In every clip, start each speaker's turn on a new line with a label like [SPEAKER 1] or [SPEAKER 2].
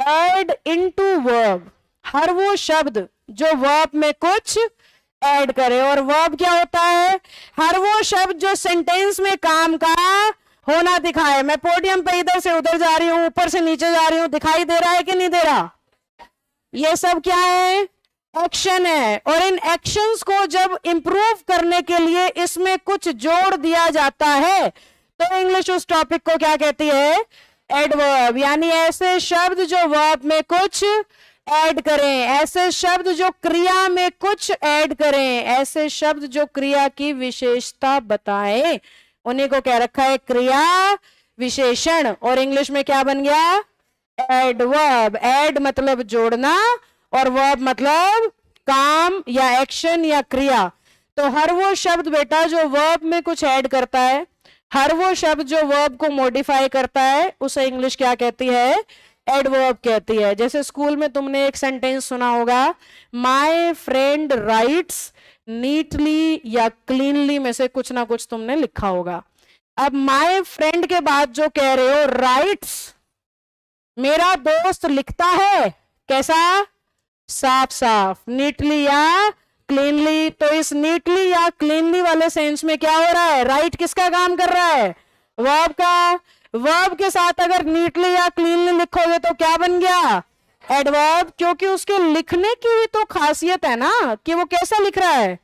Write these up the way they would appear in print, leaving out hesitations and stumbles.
[SPEAKER 1] Add into verb, हर वो शब्द जो वर्ब में कुछ ऐड करे। और वर्ब क्या होता है? हर वो शब्द जो सेंटेंस में काम का होना दिखाए। मैं पोडियम पे इधर से उधर जा रही हूं, ऊपर से नीचे जा रही हूं, दिखाई दे रहा है कि नहीं दे रहा? ये सब क्या है? एक्शन है। और इन एक्शंस को जब इंप्रूव करने के लिए इसमें कुछ जोड़ दिया जाता है तो इंग्लिश उस टॉपिक को क्या कहती है? एडवर्ब। यानी ऐसे शब्द जो वर्ब में कुछ ऐड करें, ऐसे शब्द जो क्रिया में कुछ ऐड करें, ऐसे शब्द जो क्रिया की विशेषता बताएं, उन्हीं को क्या रखा है? क्रिया विशेषण। और इंग्लिश में क्या बन गया? एडवर्ब। एड मतलब जोड़ना और वर्ब मतलब काम या एक्शन या क्रिया। तो हर वो शब्द बेटा जो वर्ब में कुछ ऐड करता है, हर वो शब्द जो वर्ब को मॉडिफाई करता है, उसे इंग्लिश क्या कहती है? एडवर्ब कहती है। जैसे स्कूल में तुमने एक सेंटेंस सुना होगा, माय फ्रेंड राइट्स नीटली या क्लीनली, में से कुछ ना कुछ तुमने लिखा होगा। अब माय फ्रेंड के बाद जो कह रहे हो राइट्स, मेरा दोस्त लिखता है, कैसा? साफ साफ, नीटली या क्लीनली। तो इस नीटली या क्लीनली वाले सेंस में क्या हो रहा है? राइट किसका काम कर रहा है? वर्ब का। वर्ब के साथ अगर नीटली या क्लीनली लिखोगे तो क्या बन गया? एडवर्ब। क्योंकि उसके लिखने की ही तो खासियत है ना कि वो कैसा लिख रहा है?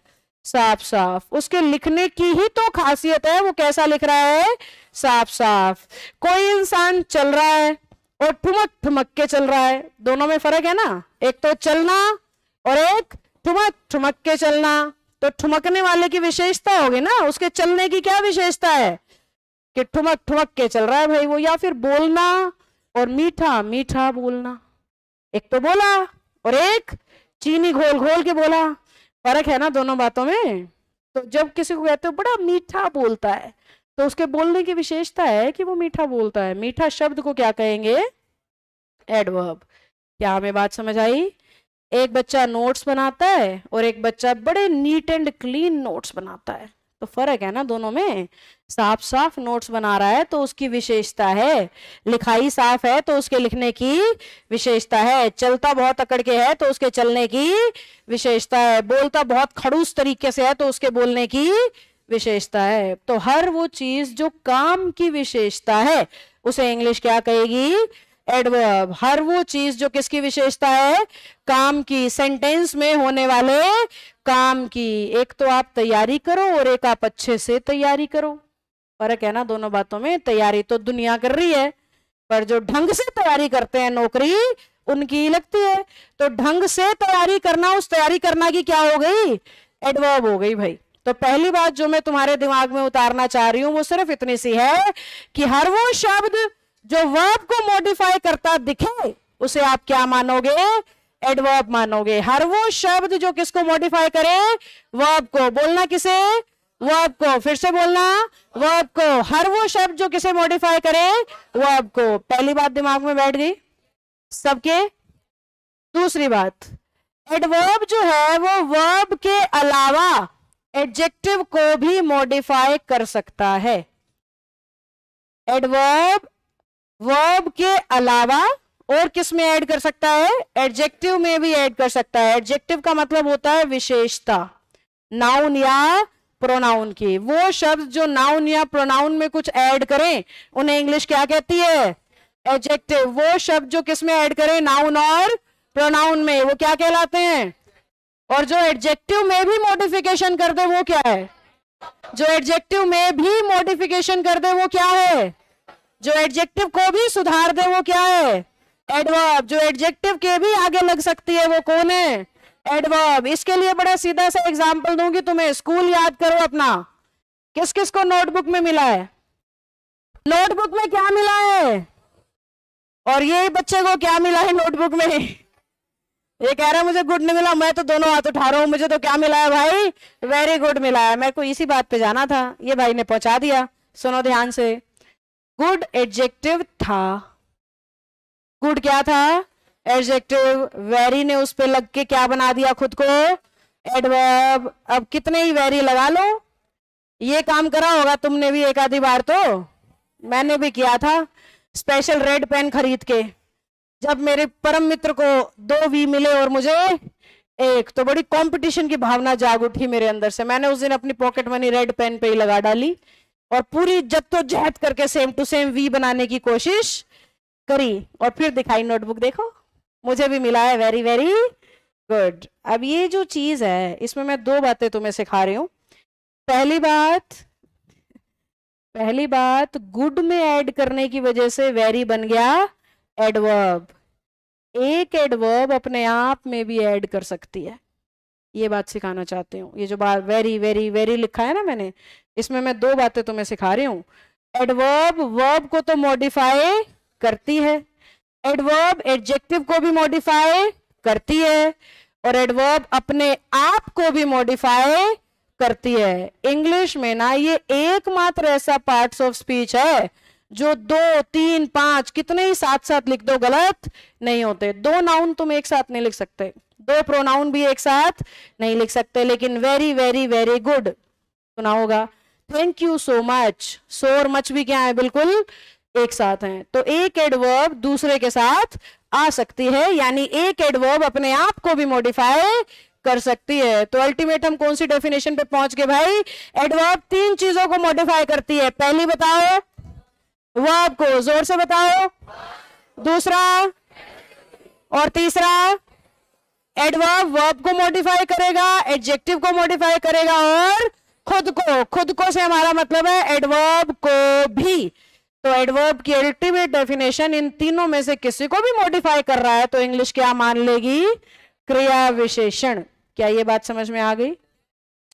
[SPEAKER 1] साफ साफ। उसके लिखने की ही तो खासियत है, वो कैसा लिख रहा है? साफ साफ। कोई इंसान चल रहा है और ठुमक ठुमक के चल रहा है, दोनों में फर्क है ना? एक तो चलना और एक ठुमक ठुमक के चलना। तो ठुमकने वाले की विशेषता होगी ना, उसके चलने की क्या विशेषता है? कि ठुमक ठुमक के चल रहा है भाई वो। या फिर बोलना और मीठा मीठा बोलना, एक तो बोला और एक चीनी घोल घोल के बोला, फर्क है ना दोनों बातों में। तो जब किसी को कहते हो बड़ा मीठा बोलता है, तो उसके बोलने की विशेषता है कि वो मीठा बोलता है। मीठा शब्द को क्या कहेंगे? एडवर्ब। क्या हमें बात समझ आई? एक बच्चा नोट्स बनाता है और एक बच्चा बड़े नीट एंड क्लीन नोट्स बनाता है, तो फर्क है ना दोनों में। साफ साफ नोट्स बना रहा है तो उसकी विशेषता है, लिखाई साफ है तो उसके लिखने की विशेषता है, चलता बहुत अकड़ के है तो उसके चलने की विशेषता है, बोलता बहुत खड़ूस तरीके से है तो उसके बोलने की विशेषता है। तो हर वो चीज जो काम की विशेषता है उसे इंग्लिश क्या कहेगी? एडवर्ब। हर वो चीज जो किसकी विशेषता है? काम की, सेंटेंस में होने वाले काम की। एक तो आप तैयारी करो और एक आप अच्छे से तैयारी करो, फर्क है ना दोनों बातों में। तैयारी तो दुनिया कर रही है, पर जो ढंग से तैयारी करते हैं नौकरी उनकी लगती है। तो ढंग से तैयारी करना, उस तैयारी करना की क्या हो गई? एडवर्ब हो गई भाई। तो पहली बात जो मैं तुम्हारे दिमाग में उतारना चाह रही हूं वो सिर्फ इतनी सी है कि हर वो शब्द जो वर्ब को मॉडिफाई करता दिखे उसे आप क्या मानोगे? एडवर्ब मानोगे। हर वो शब्द जो किसको मॉडिफाई करे? वर्ब को। बोलना किसे? वर्ब को। फिर से बोलना, वर्ब को। हर वो शब्द जो किसे मॉडिफाई करे? वर्ब को। पहली बात दिमाग में बैठ गई सबके। दूसरी बात, एडवर्ब जो है वो वर्ब के अलावा एडजेक्टिव को भी मॉडिफाई कर सकता है। एडवर्ब वर्ब के अलावा और किस में ऐड कर सकता है? एडजेक्टिव में भी ऐड कर सकता है। एडजेक्टिव का मतलब होता है विशेषता, नाउन या प्रोनाउन की। वो शब्द जो नाउन या प्रोनाउन में कुछ ऐड करें उन्हें इंग्लिश क्या कहती है? एडजेक्टिव। वो शब्द जो किस में ऐड करें? नाउन और प्रोनाउन में, वो क्या कहलाते हैं? और जो एडजेक्टिव में भी मॉडिफिकेशन कर दे वो क्या है? जो एडजेक्टिव में भी मॉडिफिकेशन कर दे वो क्या है? जो एडजेक्टिव को भी सुधार दे वो क्या है? एडवर्ब। जो एडजेक्टिव के भी आगे लग सकती है वो कौन है? एडवर्ब। इसके लिए बड़ा सीधा सा एग्जांपल दूंगी तुम्हें, स्कूल याद करो अपना। किस किस को नोटबुक में मिला है? नोटबुक में क्या मिला है? और ये बच्चे को क्या मिला है नोटबुक में? ये कह रहा है मुझे गुड नहीं मिला। मैं तो दोनों हाथ उठा रहा हूं, मुझे तो क्या मिला है भाई? वेरी गुड मिला है। मेरे को इसी बात पे जाना था, ये भाई ने पहुंचा दिया। सुनो ध्यान से, गुड एडजेक्टिव था। गुड क्या था? एडजेक्टिव। वेरी ने उस पे लग के क्या बना दिया खुद को? एडवर्ब। अब कितने ही वेरी लगा लो, ये काम करा होगा तुमने भी एक आधी बार, तो मैंने भी किया था। स्पेशल रेड पेन खरीद के जब मेरे परम मित्र को 2 वी मिले और मुझे 1, तो बड़ी कंपटीशन की भावना जाग उठी मेरे अंदर से। मैंने उस दिन अपनी पॉकेट मनी रेड पेन पे ही लगा डाली और पूरी जद्दोजहद करके सेम टू सेम वी बनाने की कोशिश करी और फिर दिखाई नोटबुक, देखो मुझे भी मिला है, वेरी वेरी गुड। अब ये जो चीज है इसमें मैं 2 बातें तुम्हें सिखा रही हूं। पहली बात गुड में ऐड करने की वजह से वेरी बन गया एडवर्ब। एक एडवर्ब अपने आप में भी ऐड कर सकती है, ये बात सिखाना चाहती हूँ। ये जो बात वेरी वेरी वेरी लिखा है ना मैंने, इसमें मैं 2 बातें तुम्हें सिखा रही हूँ। एडवर्ब वर्ब को तो मॉडिफाई करती है, एडवर्ब एडजेक्टिव को भी मॉडिफाई करती है, और एडवर्ब अपने आप को भी मॉडिफाई करती है। इंग्लिश में ना ये एकमात्र ऐसा पार्ट्स ऑफ स्पीच है जो 2, 3, 5 कितने ही साथ साथ लिख दो गलत नहीं होते। 2 नाउन तुम एक साथ नहीं लिख सकते, 2 प्रोनाउन भी एक साथ नहीं लिख सकते, लेकिन वेरी वेरी वेरी गुड सुना होगा, थैंक यू सो मच, सो और मच भी क्या है, बिल्कुल एक साथ हैं। तो एक एडवर्ब दूसरे के साथ आ सकती है, यानी एक एडवर्ब अपने आप को भी मॉडिफाई कर सकती है। तो अल्टीमेट हम कौन सी डेफिनेशन पे पहुंच गए भाई? एडवर्ब 3 चीजों को मॉडिफाई करती है। पहली बताओ, वर्ब को, जोर से बताओ। दूसरा और तीसरा, एडवर्ब वर्ब को मॉडिफाई करेगा, एडजेक्टिव को मॉडिफाई करेगा और खुद को से हमारा मतलब है एडवर्ब को भी। तो एडवर्ब की अल्टीमेट डेफिनेशन इन तीनों में से किसी को भी मॉडिफाई कर रहा है तो इंग्लिश क्या मान लेगी? क्रिया विशेषण। क्या ये बात समझ में आ गई?